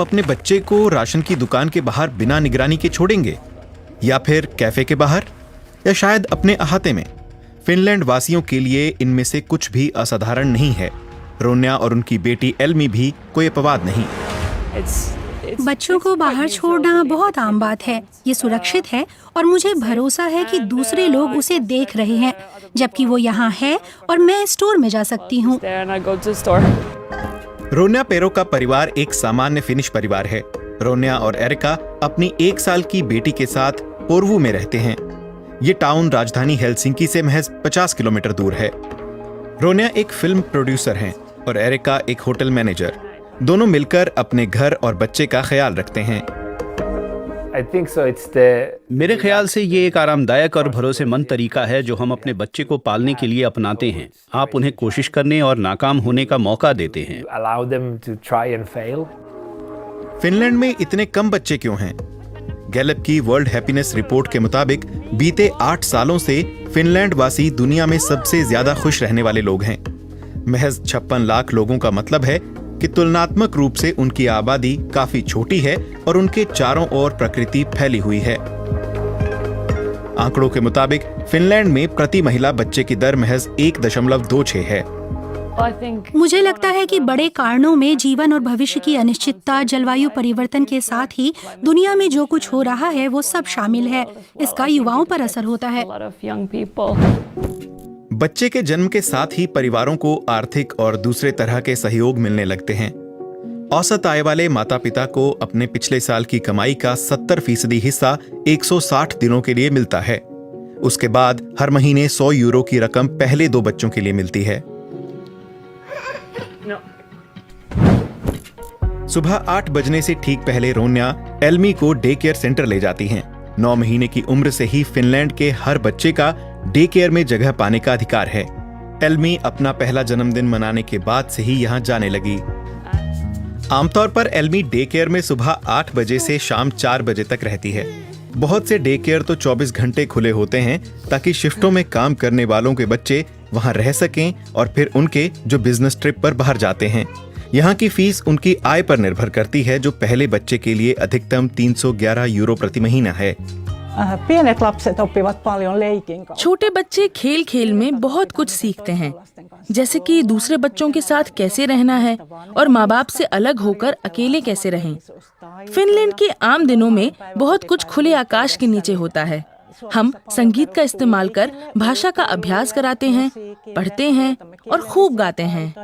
अपने बच्चे को राशन की दुकान के बाहर बिना निगरानी के छोड़ेंगे, या फिर कैफे के बाहर, या शायद अपने अहाते में? फिनलैंड वासियों के लिए इनमें से कुछ भी असाधारण नहीं है। रोन्या और उनकी बेटी एल्मी भी कोई अपवाद नहीं। बच्चों को बाहर छोड़ना बहुत आम बात है। ये सुरक्षित है और मुझे भरोसा है कि दूसरे लोग उसे देख रहे हैं, जबकि वो यहाँ है और मैं स्टोर में जा सकती हूँ। रोन्या पेरो का परिवार एक सामान्य फिनिश परिवार है। रोन्या और एरिका अपनी 1 साल की बेटी के साथ पोर्वू में रहते हैं। ये टाउन राजधानी हेलसिंकी से महज 50 किलोमीटर दूर है। रोन्या एक फिल्म प्रोड्यूसर हैं और एरिका एक होटल मैनेजर। दोनों मिलकर अपने घर और बच्चे का ख्याल रखते हैं। मेरे ख्याल से ये एक आरामदायक और भरोसेमंद तरीका है जो हम अपने बच्चे को पालने के लिए अपनाते हैं। आप उन्हें कोशिश करने और नाकाम होने का मौका देते हैं। फिनलैंड में इतने कम बच्चे क्यों हैं? गैलप की वर्ल्ड हैप्पीनेस रिपोर्ट के मुताबिक बीते 8 सालों से फिनलैंड वासी दुनिया में सबसे ज्यादा खुश रहने वाले लोग हैं। महज 56 लाख लोगों का मतलब है कि तुलनात्मक रूप से उनकी आबादी काफी छोटी है और उनके चारों ओर प्रकृति फैली हुई है। आंकड़ों के मुताबिक फिनलैंड में प्रति महिला बच्चे की दर महज 1.26 है। मुझे लगता है कि बड़े कारणों में जीवन और भविष्य की अनिश्चितता, जलवायु परिवर्तन के साथ ही दुनिया में जो कुछ हो रहा है वो सब शामिल है। इसका युवाओं पर असर होता है। बच्चे के जन्म के साथ ही परिवारों को आर्थिक और दूसरे तरह के सहयोग मिलने लगते हैं। औसत आय वाले माता पिता को अपने पिछले साल की कमाई का 70% हिस्सा 160 दिनों के लिए मिलता है। उसके बाद हर महीने 100 यूरो की रकम पहले 2 बच्चों के लिए मिलती है। सुबह 8 बजने से ठीक पहले रोन्या एल्मी को डे केयर सेंटर ले जाती हैं। 9 महीने की उम्र से ही फिनलैंड के हर बच्चे का डे केयर में जगह पाने का अधिकार है। एल्मी अपना पहला जन्मदिन मनाने के बाद से ही यहाँ जाने लगी। आमतौर पर एल्मी डे केयर में सुबह 8 बजे से शाम 4 बजे तक रहती है। बहुत से डे केयर तो 24 घंटे खुले होते हैं ताकि शिफ्टों में काम करने वालों के बच्चे वहां रह सकें और फिर उनके जो बिजनेस ट्रिप पर बाहर जाते हैं। यहाँ की फीस उनकी आय पर निर्भर करती है, जो पहले बच्चे के लिए अधिकतम 311 यूरो प्रति महीना है। छोटे बच्चे खेल खेल में बहुत कुछ सीखते हैं, जैसे कि दूसरे बच्चों के साथ कैसे रहना है और माँ बाप से अलग होकर अकेले कैसे रहें। फिनलैंड के आम दिनों में बहुत कुछ खुले आकाश के नीचे होता है। हम संगीत का इस्तेमाल कर भाषा का अभ्यास कराते हैं, पढ़ते हैं और खूब गाते हैं।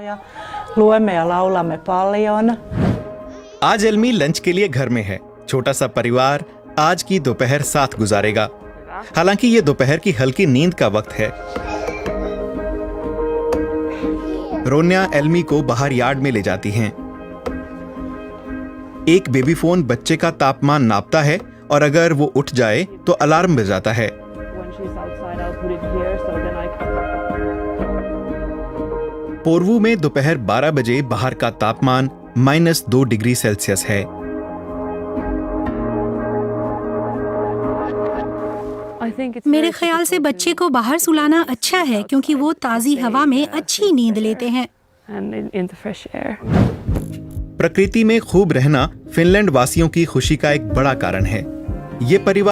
आज एल्मी लंच के लिए घर में है। छोटा सा परिवार आज की दोपहर साथ गुजारेगा। हालांकि ये दोपहर की हल्की नींद का वक्त है। रोन्या एल्मी को बाहर यार्ड में ले जाती हैं। एक बेबी फोन बच्चे का तापमान नापता है और अगर वो उठ जाए तो अलार्म बजाता है। पोर्वू में दोपहर 12 बजे बाहर का तापमान -2 डिग्री सेल्सियस है। मेरे ख्याल से बच्चे को बाहर सुलाना अच्छा है क्योंकि वो ताज़ी हवा में अच्छी नींद लेते हैं। प्रकृति में खूब रहना फिनलैंड वासियों की खुशी का एक बड़ा कारण है। ये परिवार